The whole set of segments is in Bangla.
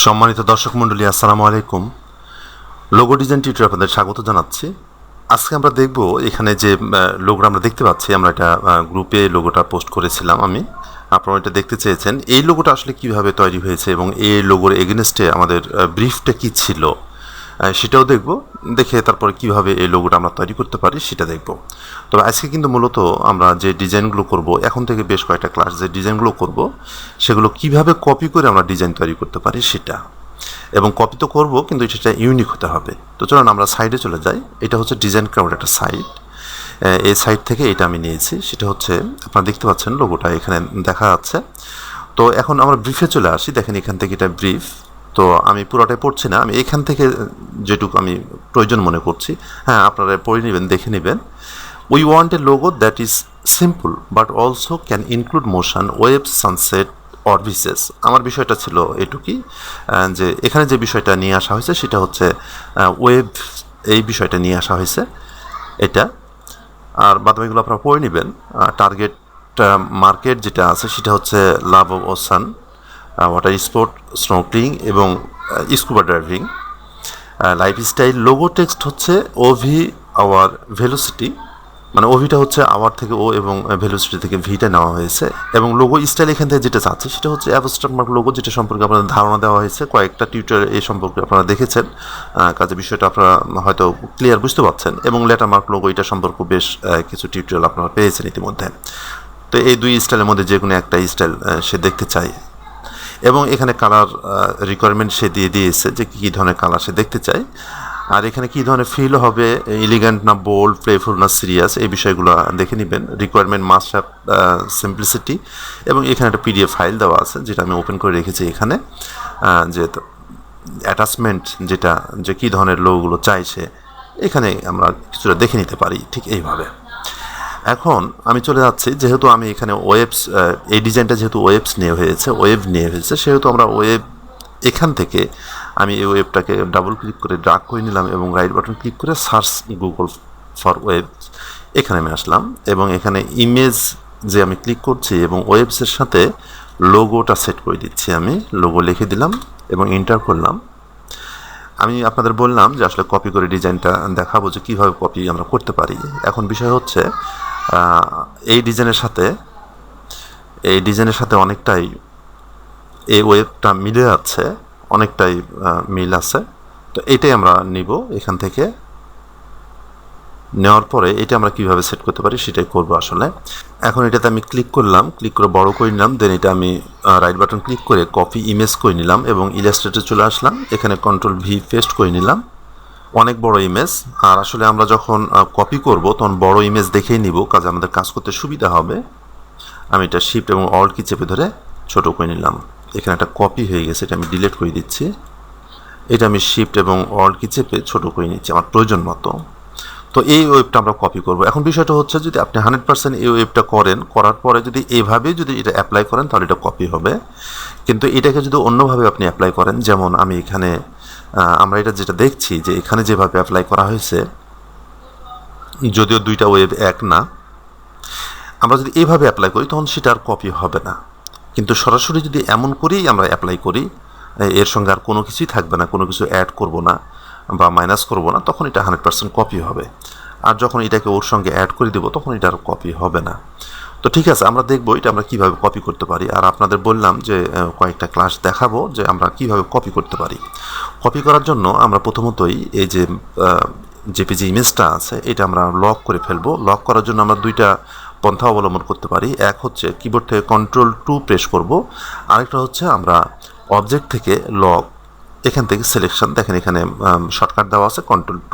সম্মানিত দর্শক মণ্ডলী, আসসালামু আলাইকুম। লোগো ডিজাইন টিউটোরিয়ালে আপনাদের স্বাগত জানাচ্ছি। আজকে আমরা দেখব এখানে যে লোগোটা আমরা দেখতে পাচ্ছি, আমরা এটা গ্রুপে লোগোটা পোস্ট করেছিলাম। আপনারা এটা দেখতে চেয়েছেন এই লোগোটা আসলে কিভাবে তৈরি হয়েছে এবং এই লোগোর এগেনস্টে আমাদের ব্রিফটা কি ছিল সেটাও দেখব। দেখে তারপরে কিভাবে এই লোগোটা আমরা তৈরি করতে পারি সেটা দেখব। তবে আজকে কিন্তু মূলত আমরা যে ডিজাইনগুলো করব, এখন থেকে বেশ কয়েকটা ক্লাস যে ডিজাইনগুলো করব সেগুলো কিভাবে কপি করে আমরা ডিজাইন তৈরি করতে পারি সেটা, এবং কপি তো করবো কিন্তু সেটা ইউনিক হতে হবে। তো চলুন আমরা সাইডে চলে যাই। এটা হচ্ছে ডিজাইন ক্রাউড একটা সাইট। এই সাইট থেকে এটা আমি নিয়েছি। সেটা হচ্ছে আপনারা দেখতে পাচ্ছেন লোগোটা এখানে দেখা যাচ্ছে। তো এখন আমরা ব্রিফে চলে আসি। দেখেন এখান থেকে এটা ব্রিফ। তো আমি পুরোটাই পড়ছি না, আমি এখান থেকে যেটুকু আমি প্রয়োজন মনে করছি, হ্যাঁ আপনারা পড়ে নেবেন, দেখে নেবেন। We want a logo that is simple but also can include motion, wave, sunset or bitches. আমার বিষয়টা ছিল এটুকুই, যে এখানে যে বিষয়টা নিয়ে আসা হয়েছে সেটা হচ্ছে ওয়েভ, এই বিষয়টা নিয়ে আসা হয়েছে এটা। আর বাদবাকিগুলো আপনারা পড়ে নেবেন। টার্গেট মার্কেট যেটা আছে সেটা হচ্ছে love of ocean, water sport, snorkelling এবং scuba driving. Lifestyle logo text হচ্ছে ওভি আওয়ার ভেলোসিটি, মানে ওভিটা হচ্ছে আওয়ার থেকে ও এবং ভেলোসিটি থেকে ভিটা নেওয়া হয়েছে। এবং লোগো স্টাইল এখান থেকে যেটা চাচ্ছে সেটা হচ্ছে অ্যাবস্ট্রাক্ট মার্ক লোগো, যেটা সম্পর্কে আপনাদের ধারণা দেওয়া হয়েছে কয়েকটা টিউটোরিয়াল এই সম্পর্কে আপনারা দেখেছেন। কাজে বিষয়টা আপনারা হয়তো ক্লিয়ার বুঝতে পারছেন। এবং লেটার মার্ক লোগো এটা সম্পর্কে বেশ কিছু টিউটোরিয়াল আপনারা পেয়েছেন ইতিমধ্যে। তো এই দুই স্টাইলের মধ্যে যে কোনো একটা স্টাইল সে দেখতে চায়, এবং এখানে কালার রিকোয়ারমেন্ট সে দিয়ে দিয়েছে যে কী ধরনের কালার সে দেখতে চায়। আর এখানে কী ধরনের ফিল হবে, এলিগ্যান্ট না বোল্ড, প্লেফুল না সিরিয়াস, এই বিষয়গুলো দেখে নেবেন। Requirement must have simplicity. এবং এখানে একটা পিডিএফ ফাইল দেওয়া আছে যেটা আমি ওপেন করে রেখেছি এখানে, যে অ্যাটাচমেন্ট যেটা, যে কী ধরনের লোগোগুলো চাইছে এখানে আমরা কিছুটা দেখে নিতে পারি ঠিক এইভাবে। এখন আমি চলে যাচ্ছি, যেহেতু আমি এখানে ওয়েবস, এই ডিজাইনটা যেহেতু ওয়েবস নিয়ে হয়েছে, ওয়েব নিয়ে হয়েছে, সেহেতু আমরা ওয়েব, এখান থেকে আমি এই ওয়েবটাকে ডাবল ক্লিক করে ড্রাগ করে নিলাম এবং রাইট বাটন ক্লিক করে সার্চ গুগল ফর ওয়েব, এখানে আমি আসলাম। এবং এখানে ইমেজ যে আমি ক্লিক করছি এবং ওয়েবসের সাথে লোগোটা সেট করে দিচ্ছি। আমি লোগো লিখে দিলাম এবং এন্টার করলাম। আমি আপনাদের বললাম যে আসলে কপি করে ডিজাইনটা দেখাবো যে কীভাবে কপি আমরা করতে পারি। এখন বিষয় হচ্ছে এই ডিজাইনের সাথে অনেকটাই এই ওয়েবটা মিলে যাচ্ছে, অনেকটাই মিল আছে। তো এটাই আমরা নিব। এখান থেকে নেওয়ার পরে এটা আমরা কীভাবে সেট করতে পারি সেটাই করবো আসলে। এখন এটাতে আমি ক্লিক করলাম, ক্লিক করে বড় করে নিলাম। দেন এটা আমি রাইট বাটন ক্লিক করে কপি ইমেজ করে নিলাম এবং ইলাস্ট্রেটরে চলে আসলাম। এখানে কন্ট্রোল ভি পেস্ট করে নিলাম। অনেক বড় ইমেজ, আর আসলে আমরা যখন কপি করব তখন বড় ইমেজ দেখেই নিব, কাজে আমাদের কাজ করতে সুবিধা হবে। আমি এটা শিফট এবং অল্ট কি চেপে ধরে ছোট করে নিলাম। এখানে একটা কপি হয়ে গেছে, এটা আমি ডিলিট করে দিচ্ছি। এটা আমি শিফট এবং অল্ট কি চেপে ছোট করে নিচ্ছি আমার প্রয়োজন মতো। তো এই ওয়েবটা আমরা কপি করব। এখন বিষয়টা হচ্ছে যদি আপনি 100% এই ওয়েবটা করার পরে যদি এইভাবেই যদি এটা অ্যাপ্লাই করেন তাহলে এটা কপি হবে। কিন্তু এটাকে যদি অন্যভাবে আপনি অ্যাপ্লাই করেন, যেমন আমি এখানে আমরা এটা যেটা দেখছি যে এখানে যেভাবে অ্যাপ্লাই করা হয়েছে, যদিও দুইটা ওয়েব এক না, আমরা যদি এইভাবে অ্যাপ্লাই করি তখন সেটা আর কপি হবে না। কিন্তু সরাসরি যদি এমন করেই আমরা অ্যাপ্লাই করি, এর সঙ্গে আর কোনো কিছুই থাকবে না, কোনো কিছু অ্যাড করব না বা মাইনাস করব না, তখন এটা 100% কপি হবে। আর যখন এটাকে ওর সঙ্গে অ্যাড করে দেবো তখন এটা আর কপি হবে না। তো ঠিক আছে, আমরা দেখবো এটা আমরা কীভাবে কপি করতে পারি। আর আপনাদের বললাম যে কয়েকটা ক্লাস দেখাবো যে আমরা কীভাবে কপি করতে পারি। কপি করার জন্য আমরা প্রথমতই এই যে জেপিজি ইমেজটা আছে এটা আমরা লক করে ফেলবো। লক করার জন্য আমরা দুইটা পন্থা অবলম্বন করতে পারি। এক হচ্ছে কিবোর্ড থেকে Ctrl+2 প্রেস করব, আরেকটা হচ্ছে আমরা অবজেক্ট থেকে লক, এখান থেকে সিলেকশন, দেখেন এখানে শর্টকাট দেওয়া আছে Ctrl+2,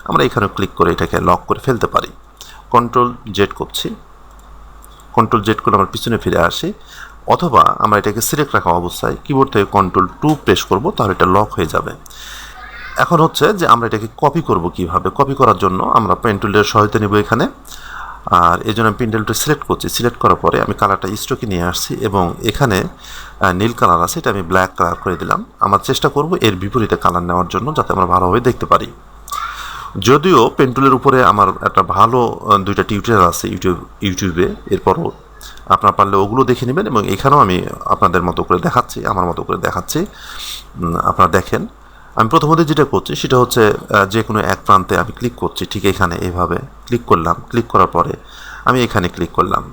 আমরা এখানে ক্লিক করে এটাকে লক করে ফেলতে পারি। Ctrl+Z করছি, Ctrl+Z করে আমরা পিছনে ফিরে আসি, অথবা আমরা এটাকে সিলেক্ট রাখা অবস্থায় কিবোর্ড থেকে Ctrl+2 প্রেস করব, তাহলে এটা লক হয়ে যাবে। এখন হচ্ছে যে আমরা এটাকে কপি করব কিভাবে। কপি করার জন্য আমরা পেন টুলের সহায়তা নেব এখানে। আর এই জন্য আমি পেন টুলটা সিলেক্ট করছি। সিলেক্ট করার পরে আমি কালারটা স্ট্রোকে নিয়ে আসছি এবং এখানে নীল কালার আছে, এটা আমি ব্ল্যাক কালার করে দিলাম। আমরা চেষ্টা করব এর বিপরীতে কালার নেওয়ার জন্য, যাতে আমরা ভালোভাবে দেখতে পারি। যদিও পেন টুলের উপরে আমার একটা ভালো দুইটা টিউটোরিয়াল আছে ইউটিউবে, এরপরও আপনারা পারলে ওগুলো দেখে নেবেন, এবং এখানেও আমি আপনাদের মতো করে দেখাচ্ছি, আমার মতো করে দেখাচ্ছি, আপনারা দেখেন। আমি প্রথমত যেটা করছি সেটা হচ্ছে যে কোনো এক প্রান্তে আমি ক্লিক করছি, ঠিক এখানে এইভাবে ক্লিক করলাম। ক্লিক করার পরে আমি এখানে ক্লিক করলাম,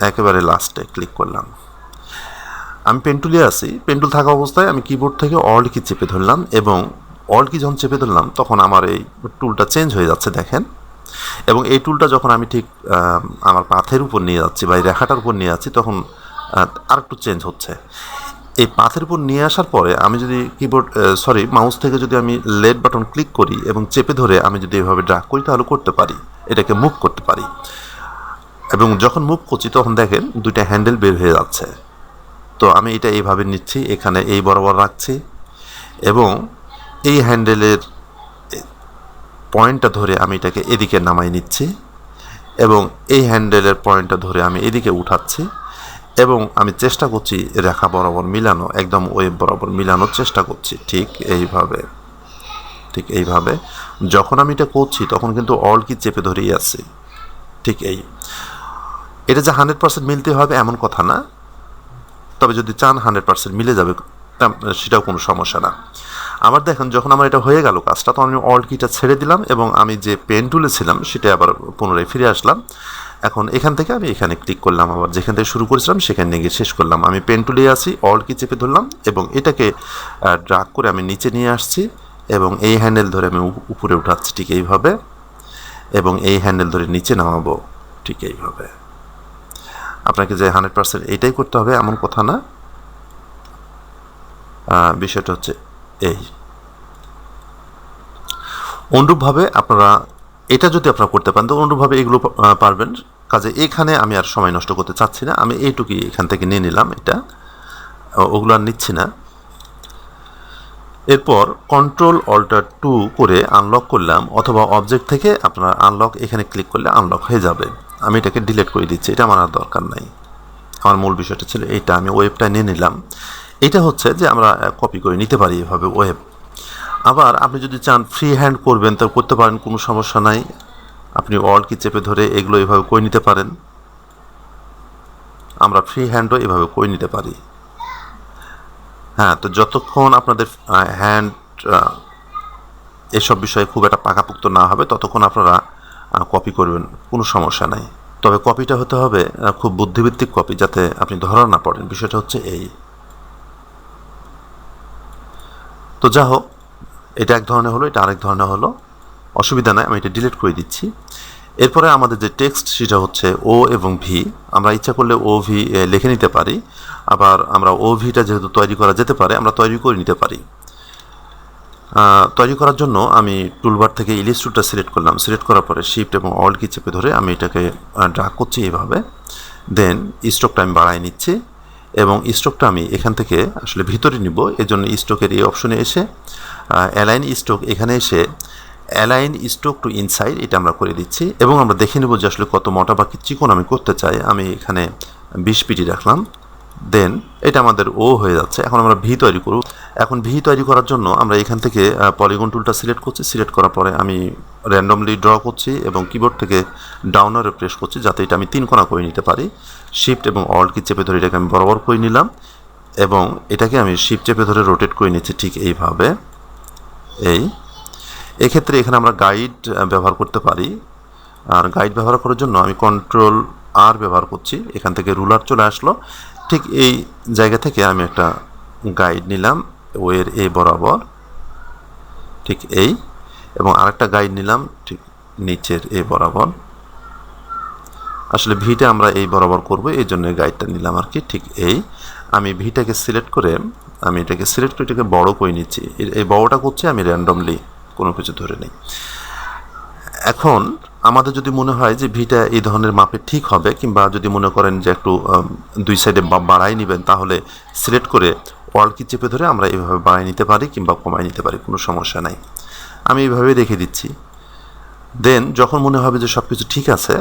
একেবারে লাস্টে ক্লিক করলাম। আমি পেন টুলে আছি, পেন টুল থাকা অবস্থায় আমি কিবোর্ড থেকে অল্ট কি চেপে ধরলাম, এবং অল্ট কি যখন চেপে ধরলাম তখন আমার এই টুলটা চেঞ্জ হয়ে যাচ্ছে, দেখেন। এবং এই টুলটা যখন আমি ঠিক আমার পাথের উপর নিয়ে যাচ্ছি বা এই রেখাটার উপর নিয়ে যাচ্ছি, তখন আরেকটু চেঞ্জ হচ্ছে। এই পাথের উপর নিয়ে আসার পরে আমি যদি মাউস থেকে যদি আমি লেফট বাটন ক্লিক করি এবং চেপে ধরে আমি যদি এভাবে ড্রাগ করি, তাহলে করতে পারি, এটাকে মুভ করতে পারি। এবং যখন মুভ করছি তখন দেখেন দুইটা হ্যান্ডেল বের হয়ে যাচ্ছে। তো আমি এটা এইভাবে নিচ্ছি, এখানে এই বরাবর রাখছি, এবং এই হ্যান্ডেলের পয়েন্টটা ধরে আমি এটাকে এদিকে নামাই নিচ্ছি, এবং এই হ্যান্ডেলের পয়েন্টটা ধরে আমি এদিকে উঠাচ্ছি, এবং আমি চেষ্টা করছি রেখা বরাবর মিলানো, একদম ওয়েব বরাবর মিলানোর চেষ্টা করছি, ঠিক এইভাবে। যখন আমি এটা করছি তখন কিন্তু অল কি চেপে ধরেই আছি, ঠিক এটা যে 100% মিলতে হবে এমন কথা না, তবে যদি চান 100% মিলে যাবে, সেটাও কোনো সমস্যা না। আবার দেখেন যখন আমার এটা হয়ে গেল কাজটা, তখন আমি অল্ট কিটা ছেড়ে দিলাম এবং আমি যে পেন টুলে ছিলাম সেটা আবার পুনরায় ফিরে আসলাম। এখন এখান থেকে আমি এখানে ক্লিক করলাম, আবার যেখান থেকে শুরু করেছিলাম সেখানে গিয়ে শেষ করলাম। আমি পেন টুলে আসি, অল্ট কি চেপে ধরলাম এবং এটাকে ড্রাগ করে আমি নিচে নিয়ে আসছি, এবং এই হ্যান্ডেল ধরে আমি উপরে উঠাচ্ছি, ঠিক এইভাবে, এবং এই হ্যান্ডেল ধরে নিচে নামাবো, ঠিক এইভাবে। আপনাকে যে 100% এইটাই করতে হবে এমন কথা না, বিষয়টা হচ্ছে এই। অনুরূপভাবে আপনারা এটা যদি আপনারা করতে পারেন তো অনুরূপভাবে এগুলো পারবেন। কাজে এখানে আমি আর সময় নষ্ট করতে চাচ্ছি না, আমি এইটুকুই এখান থেকে নিয়ে নিলাম, এটা ওগুলো আর নিচ্ছি না। এরপর কন্ট্রোল অল্টার 2 করে আনলক করলাম, অথবা অবজেক্ট থেকে আপনার আনলক এখানে ক্লিক করলে আনলক হয়ে যাবে। আমি এটাকে ডিলিট করে দিচ্ছি, এটা আমার আর দরকার নাই। আমার মূল বিষয়টা ছিল এইটা, আমি ওয়েবটা নিয়ে নিলাম। এটা হচ্ছে যে আমরা কপি করে নিতে পারি এভাবে ওয়েব। আবার আপনি যদি চান ফ্রি হ্যান্ড করবেন তো করতে পারেন, কোনো সমস্যা নাই। আপনি অল কি চেপে ধরে এগুলো এভাবে করে নিতে পারেন, আমরা ফ্রি হ্যান্ডও এভাবে করে নিতে পারি। হ্যাঁ, তো যতক্ষণ আপনাদের হ্যান্ড এসব বিষয়ে খুব একটা পাকাপোক্ত না হবে ততক্ষণ আপনারা কপি করবেন, কোনো সমস্যা নাই। তবে কপিটা হতে হবে খুব বুদ্ধিভিত্তিক কপি, যাতে আপনি ধরা না পড়েন, বিষয়টা হচ্ছে এই। তো যা হোক, এটা এক ধরনের হলো, এটা আরেক ধরনের হলো, অসুবিধা নাই, আমি এটা ডিলিট করে দিচ্ছি। এরপরে আমাদের যে টেক্সট সেটা হচ্ছে ও এবং ভি। আমরা ইচ্ছা করলে ও ভি লিখে নিতে পারি, আবার আমরা ও ভিটা যেহেতু তৈরি করা যেতে পারে আমরা তৈরি করে নিতে পারি। তৈরি করার জন্য আমি টুলবার থেকে ইলিস্ট্রেটরটা সিলেক্ট করলাম, সিলেক্ট করার পরে শিফট এবং অল্ট কি চেপে ধরে আমি এটাকে ড্র্যাগ করছি এইভাবে। দেন স্ট্রোকটা আমি বাড়াই নিচ্ছি, এবং স্ট্রোকটা আমি এখান থেকে আসলে ভিতরে নিব, এজন্য স্ট্রোকের এই অপশনে এসে অ্যালাইন স্ট্রোক, এখানে এসে অ্যালাইন স্ট্রোক টু ইনসাইড এটা আমরা করে দিচ্ছি, এবং আমরা দেখে নেব যে আসলে কত মোটা বা চিকন আমি করতে চাই। আমি এখানে 20 পিটি রাখলাম, দেন এটা আমাদের ও হয়ে যাচ্ছে। এখন আমরা ভি তৈরি করব। এখন ভি তৈরি করার জন্য আমরা এখান থেকে পলিগন টুলটা সিলেক্ট করছি, সিলেক্ট করার পরে আমি র্যান্ডমলি ড্র করছি এবং কিবোর্ড থেকে ডাউনারে প্রেস করছি যাতে এটা আমি 3 কোণা করে নিতে পারি। শিফট এবং অল্ট কি চেপে ধরে এটাকে আমি বরাবর করে নিলাম, এবং এটাকে আমি শিফট চেপে ধরে রোটেট করে নিচ্ছি, ঠিক এইভাবে। এক্ষেত্রে এখানে আমরা গাইড ব্যবহার করতে পারি, আর গাইড ব্যবহার করার জন্য আমি কন্ট্রোল আর ব্যবহার করছি। এখান থেকে রুলার চলে আসলো, ঠিক এই জায়গা থেকে আমি একটা গাইড নিলাম ওয়ের এ বরাবর, ঠিক এই, এবং আরেকটা গাইড নিলাম ঠিক নিচের এ বরাবর। আসলে ভিটা আমরা এই বরাবর করব, এই জন্য গাইডটা নিলাম আর কি, ঠিক এই। আমি ভিটাকে সিলেক্ট করে এটাকে বড় করে নিচ্ছি। এই বড়টা করছি আমি র্যান্ডমলি, কোনো কিছু ধরে নেই। এখন আমাদের যদি মনে হয় যে ভিটা এই ধরনের মাপে ঠিক হবে, কিংবা যদি মনে করেন যে একটু 2 সাইডে বাড়াই নেবেন, তাহলে সিলেক্ট করে অল্ট কি চেপে ধরে আমরা এইভাবে বাড়াই নিতে পারি কিংবা কমাই নিতে পারি, কোনো সমস্যা নাই। আমি এইভাবে রেখে দিচ্ছি। দেন যখন মনে হবে যে সব কিছু ঠিক আছে,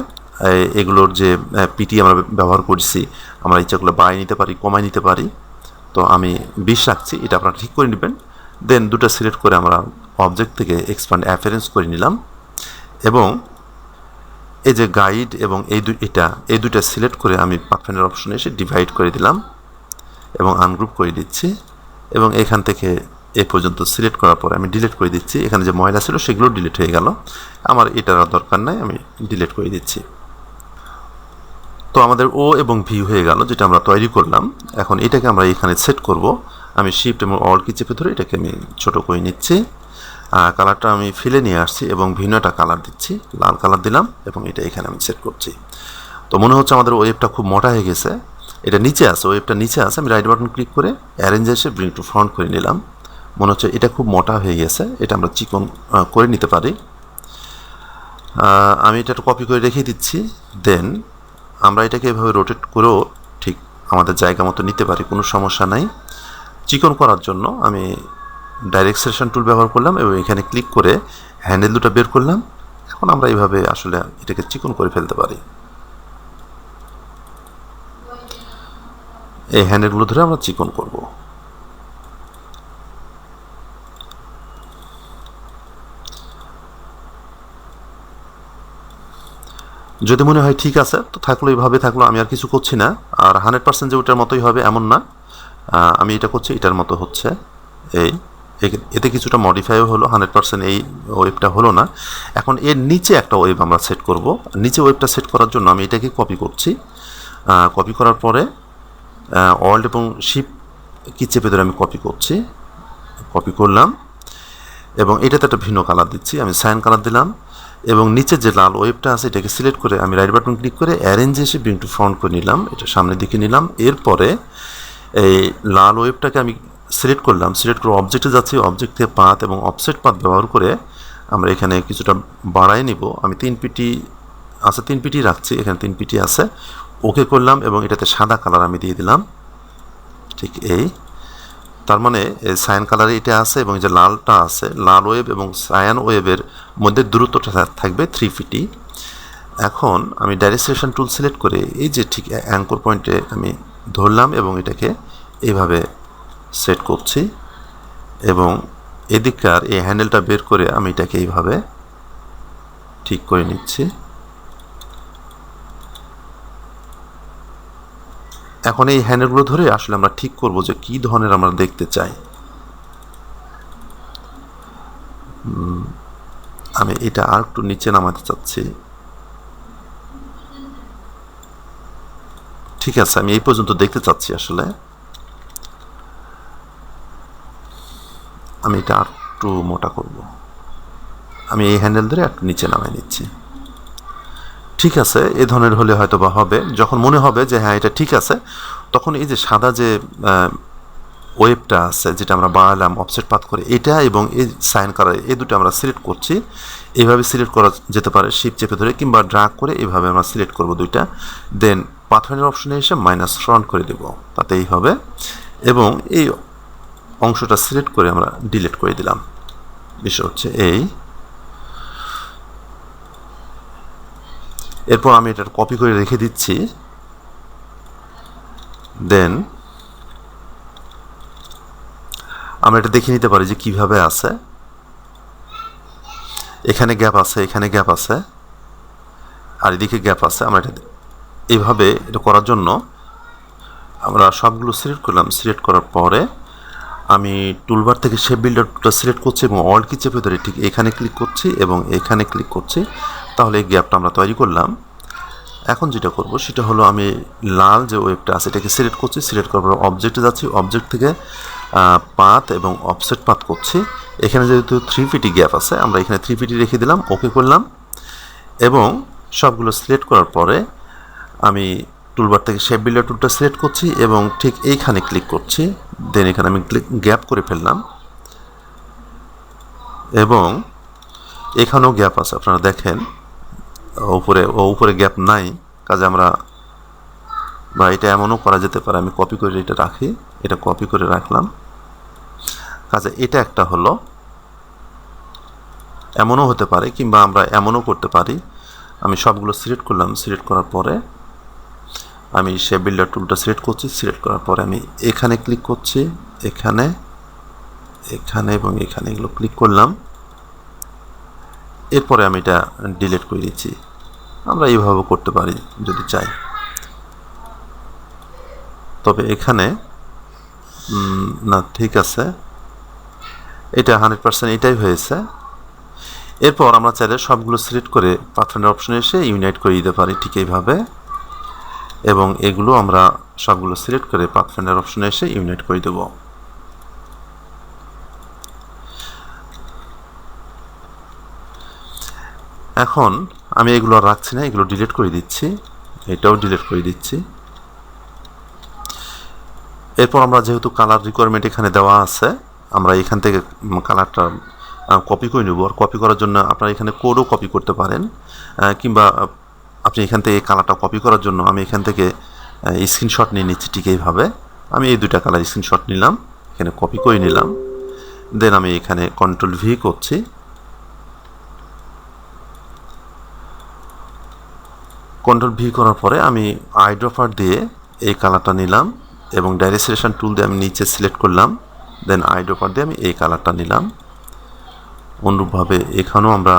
এগুলোর যে পিটি আমরা ব্যবহার করছি আমরা ইচ্ছা করলে বাড়াই নিতে পারি, কমাই নিতে পারি। তো আমি 20 রাখছি, এটা আপনারা ঠিক করে নেবেন। দেন দুটো সিলেক্ট করে আমরা অবজেক্ট থেকে এক্সপ্যান্ড অ্যাপিয়ারেন্স করে নিলাম, এবং এই যে গাইড এবং এই দুইটা সিলেক্ট করে আমি পাথফাইন্ডার অপশনে এসে ডিভাইড করে দিলাম এবং আনগ্রুপ করে দিচ্ছি এবং এখান থেকে এ পর্যন্ত সিলেক্ট করার পরে আমি ডিলিট করে দিচ্ছি। এখানে যে ময়লা ছিল সেগুলো ডিলিট হয়ে গেল, আমার এটার দরকার নাই, আমি ডিলিট করে দিচ্ছি। তো আমাদের ও এবং ভি হয়ে গেল যেটা আমরা তৈরি করলাম। এখন এটাকে আমরা এখানে সেট করব। আমি শিফট এবং অল কি চেপে ধরে এটাকে আমি ছোট করে নিচ্ছি। কালারটা আমি ফিলে নিয়ে আসছি এবং ভিন্ন একটা কালার দিচ্ছি, লাল কালার দিলাম এবং এটা এখানে আমি সেট করছি। তো মনে হচ্ছে আমাদের ওয়েবটা খুব মোটা হয়ে গেছে, এটা নিচে আছে, ওয়েবটা নিচে আছে। আমি রাইট বাটন ক্লিক করে অ্যারেঞ্জে এসে ব্রিং টু ফ্রন্ট করে নিলাম। মনে হচ্ছে এটা খুব মোটা হয়ে গেছে, এটা আমরা চিকন করে নিতে পারি। আমি এটা কপি করে রেখে দিচ্ছি। দেন আমরা এটাকে এভাবে রোটেট করেও ঠিক আমাদের জায়গা মতো নিতে পারি, কোনো সমস্যা নাই। চিকন করার জন্য আমি ডাইরেক্ট সিলেকশন টুল ব্যবহার করলাম এবং এখানে ক্লিক করে হ্যান্ডেল দুটো বের করলাম। এখন আমরা এইভাবে আসলে এটাকে চিকন করে ফেলতে পারি। এই হ্যান্ডেলগুলো ধরে আমরা চিকন করব। যদি মনে হয় ঠিক আছে তো থাকলো, এইভাবে থাকলো, আমি আর কিছু করছি না। আর 100% যে ওটার মতোই হবে এমন না, আমি এটা করছি এটার মতো হচ্ছে। এতে কিছুটা মডিফাইও হলো, 100% এই ওয়েবটা হলো না। এখন এর নিচে একটা ওয়েব আমরা সেট করব। নিচে ওয়েবটা সেট করার জন্য আমি এটাকে কপি করছি। কপি করার পরে অল্ট এবং শিফট কি চেপে ধরে আমি কপি করছি, কপি করলাম এবং এটাতে একটা ভিন্ন কালার দিচ্ছি। আমি সাইন কালার দিলাম এবং নিচে যে লাল ওয়েবটা আছে এটাকে সিলেক্ট করে আমি রাইট বাটন ক্লিক করে অ্যারেঞ্জে এসে ব্রিং টু ফ্রন্ট করে নিলাম, এটা সামনের দিকে নিলাম। এরপরে এই লাল ওয়েবটাকে আমি সিলেক্ট করলাম, সিলেক্ট করে অবজেক্টে যাচ্ছি, অবজেক্ট থেকে পাথ এবং অফসেট পাথ ব্যবহার করে আমরা এখানে কিছুটা বাড়াই নিব। আমি 3 পিটি আছে, 3 পিটি রাখছি, এখানে 3 পিটি আছে, ওকে করলাম এবং এটাতে সাদা কালার আমি দিয়ে দিলাম। ঠিক এই, তার মানে সায়ান কালারে এটা আছে এবং যে লালটা আছে, লাল ওয়েব এবং সায়ান ওয়েবের মধ্যে দূরত্বটা থাকবে 3 পিটি। এখন আমি ডাইরেক্ট সিলেকশন টুল সিলেক্ট করে এই যে ঠিক অ্যাঙ্কর পয়েন্টে আমি ধরলাম এবং এটাকে এইভাবে সেট করছি এবং এদিককার এই হ্যান্ডেলটা বের করে আমি এটাকে এইভাবে ঠিক করে নিচ্ছি। এখন এই হ্যান্ডেলগুলো ধরে আসলে আমরা ঠিক করব যে কি ধরনের আমরা দেখতে চাই। আমি এটা আর একটু নিচে নামাতে চাচ্ছি। ঠিক আছে, আমি এই পর্যন্ত দেখতে চাচ্ছি। আসলে আমি এটা আর একটু মোটা করব। আমি এই হ্যান্ডেল ধরে একটু নিচে নামাই নিচ্ছি। ঠিক আছে, এ ধরনের হলে হয়তো বা হবে। যখন মনে হবে যে হ্যাঁ এটা ঠিক আছে, তখন এই যে সাদা যে ওয়েবটা আছে যেটা আমরা বাড়ালাম অফসেট পাথ করে, এটা এবং এই সাইন কালার এই দুটো আমরা সিলেক্ট করছি। এইভাবে সিলেক্ট করা যেতে পারে শিফট চেপে ধরে, কিংবা ড্র্যাগ করে এইভাবে আমরা সিলেক্ট করব দুইটা। দেন পাথফাইন্ডার অপশনে এসে মাইনাস ফ্রন্ট করে দেব, তাতেই হবে। এবং এই অংশটা সিলেক্ট করে আমরা ডিলিট করে দিলাম। বিষয় হচ্ছে এই, এরপর আমি এটা কপি করে রেখে দিচ্ছি। দেন আমরা এটা দেখে নিতে পারি যে কিভাবে আছে। এখানে গ্যাপ আছে, এখানে গ্যাপ আছে, আর এদিকে গ্যাপ আছে। আমরা এটা এইভাবে এটা করার জন্য আমরা সবগুলো সিলেক্ট করলাম। সিলেক্ট করার পরে আমি টুলবার থেকে শেপ বিল্ডারটা সিলেক্ট করছি এবং অল কি চেপে ধরে ঠিক এখানে ক্লিক করছি এবং এখানে ক্লিক করছি। তাহলে এই গ্যাপটা আমরা তৈরি করলাম। এখন যেটা করব সেটা হলো আমি লাল যে ওয়েবটা আছে এটাকে সিলেক্ট করছি, সিলেক্ট করার পর অবজেক্টে যাচ্ছি, অবজেক্ট থেকে পাথ এবং অফসেট পাথ করছি। এখানে যেহেতু 3 পিটি গ্যাপ আছে, আমরা এখানে 3 পিটি রেখে দিলাম, ওকে করলাম এবং সবগুলো সিলেক্ট করার পরে আমি টুলবার থেকে শেপ বিল্ডার টুলটা সিলেক্ট করছি এবং ঠিক এইখানে ক্লিক করছি। দেন এখানে আমি গ্যাপ করে ফেললাম এবং এখানেও গ্যাপ আছে, আপনারা দেখেন উপরে গ্যাপ নাই। কাজে আমরা বা এটা এমনও করা যেতে পারে, আমি কপি করে এটা রাখি, এটা কপি করে রাখলাম। কাজে এটা একটা হলো, এমনও হতে পারে, কিংবা আমরা এমনও করতে পারি। আমি সবগুলো সিলেক্ট করলাম, সিলেক্ট করার পরে আমি শেপ বিল্ডার টুলটা সিলেক্ট করছি, সিলেক্ট করার পরে আমি এখানে ক্লিক করছি, এখানে এখানে এবং এখানে এগুলো ক্লিক করলাম। এরপরে আমি এটা ডিলিট করে দিচ্ছি। আমরা এইভাবে করতে পারি যদি চাই। তবে এখানে না, ঠিক আছে, এটা 100% এটাই হয়েছে। এরপর আমরা চাইলে সবগুলো সিলেক্ট করে পাথফাইন্ডার অপশনে এসে ইউনাইট করে দিতে পারি ঠিক এইভাবে, এবং এগুলো আমরা সবগুলো সিলেক্ট করে পাথফাইন্ডার অপশনে এসে ইউনাইট করে দেব। এখন আমি এগুলো আর রাখছি না, এগুলো ডিলিট করে দিচ্ছি, এটাও ডিলিট করে দিচ্ছি। এরপর আমরা যেহেতু কালার রিকোয়ারমেন্ট এখানে দেওয়া আছে, আমরা এখান থেকে কালারটা কপি করে নেব। আর কপি করার জন্য আপনারা এখানে কোডও কপি করতে পারেন, কিংবা আপনি এখান থেকে এই কালারটা কপি করার জন্য আমি এখান থেকে স্ক্রিনশট নিয়ে নিচ্ছি ঠিক এইভাবে। আমি এই দুইটা কালার স্ক্রিনশট নিলাম, এখানে কপি করে নিলাম, দেন আমি এখানে কন্ট্রোল ভি করছি। কন্ট্রোল ভি করার পরে আমি আইড্রপার দিয়ে এই কালারটা নিলাম এবং ডাইরেক্ট সিলেকশন টুল দিয়ে আমি নিচে সিলেক্ট করলাম, দেন আইড্রপার দিয়ে আমি এই কালারটা নিলাম। অনুরূপভাবে এখানেও আমরা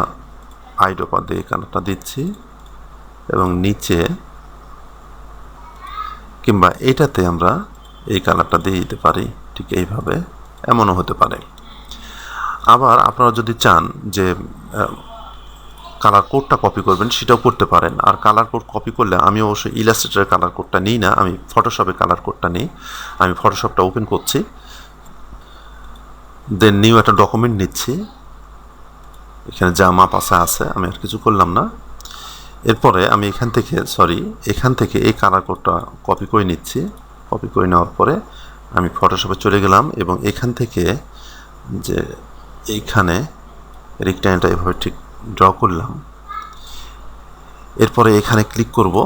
আইড্রপার দিয়ে এই কালারটা দিচ্ছি এবং নিচে কিংবা এইটাতে আমরা এই কালারটা দিয়ে দিতে পারি ঠিক এইভাবে, এমনও হতে পারে। আবার আপনারা যদি চান যে কালার কোডটা কপি করবেন সেটাও করতে পারেন। আর কালার কোড কপি করলে আমি অবশ্যই ইলাস্ট্রেটরের কালার কোডটা নিই না, আমি ফটোশপের কালার কোডটা নিই। আমি ফটোশপটা ওপেন করছি, দেন নিউ একটা ডকুমেন্ট নিচ্ছি, এখানে যা মাপ আছে আমি আর কিছু করলাম না। এরপরে আমি এখান থেকে এই কালার কোডটা কপি করে নিচ্ছি। কপি করে নেওয়ার পরে আমি ফটোশপে চলে গেলাম এবং এখান থেকে যে এইখানে রেক্ট্যাঙ্গেলটা এভাবে ঠিক ড্র করলাম। এরপরে এখানে ক্লিক করব,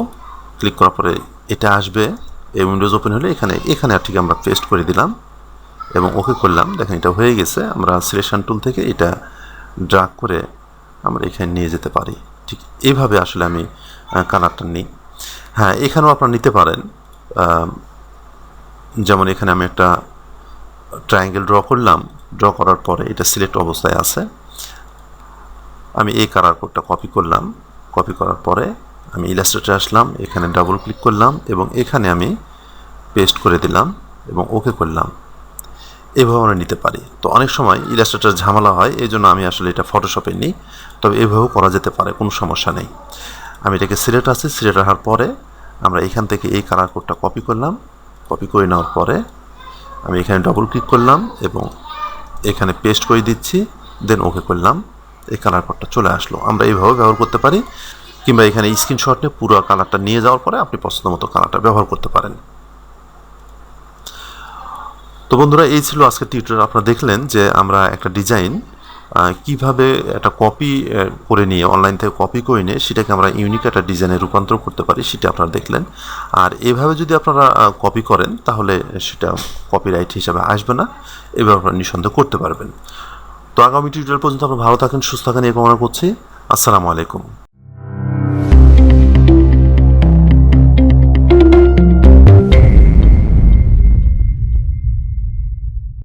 ক্লিক করার পরে এটা আসবে, এই উইন্ডোজ ওপেন হলে এখানে আর ঠিক আমরা পেস্ট করে দিলাম এবং ওকে করলাম। দেখেন এটা হয়ে গেছে। আমরা সিলেকশন টুল থেকে এটা ড্র্যাগ করে আমরা এখানে নিয়ে যেতে পারি। ঠিক এইভাবে আসলে আমি কালারটা নিই। হ্যাঁ, এখানেও আপনারা নিতে পারেন। যেমন এখানে আমি একটা ট্রায়াঙ্গেল ড্র করলাম, ড্র করার পরে এটা সিলেক্ট অবস্থায় আছে। আমি এই কালার কোডটা কপি করলাম, কপি করার পরে আমি ইলাস্ট্রেটরে আসলাম, এখানে ডাবল ক্লিক করলাম এবং এখানে আমি পেস্ট করে দিলাম এবং ওকে করলাম। এভাবে আমরা নিতে পারি। তো অনেক সময় ইলাস্ট্রেটর ঝামেলা হয়, এই জন্য আমি আসলে এটা ফটোশপে নিই। তবে এভাবেও করা যেতে পারে, কোনো সমস্যা নেই। আমি এটাকে সিলেক্ট রাখার পরে আমরা এখান থেকে এই কালার কোডটা কপি করলাম, কপি করে নেওয়ার পরে আমি এখানে ডবল ক্লিক করলাম এবং এখানে পেস্ট করে দিচ্ছি, দেন ওকে করলাম। এই কালার কোডটা চলে আসলো। আমরা এইভাবে ব্যবহার করতে পারি, কিংবা এখানে স্ক্রিনশট নিয়ে পুরো কালারটা নিয়ে যাওয়ার পরে আপনি পছন্দ মতো কালারটা ব্যবহার করতে পারেন। তো বন্ধুরা, এই ছিল আজকের টিউটোরিয়াল। আপনারা দেখলেন যে আমরা একটা ডিজাইন কিভাবে একটা কপি করে নিয়ে, অনলাইন থেকে কপি করে নিয়ে সেটাকে আমরা ইউনিক একটা ডিজাইনে রূপান্তর করতে পারি, সেটা আপনারা দেখলেন। আর এভাবে যদি আপনারা কপি করেন তাহলে সেটা কপিরাইট হিসাবে আসবে না, এভাবে আপনারা নিঃসন্দেহ করতে পারবেন। তো আগামী টিউটোরিয়াল পর্যন্ত আপনারা ভালো থাকেন, সুস্থ থাকেন এই কামনা করছি। আসসালামু আলাইকুম।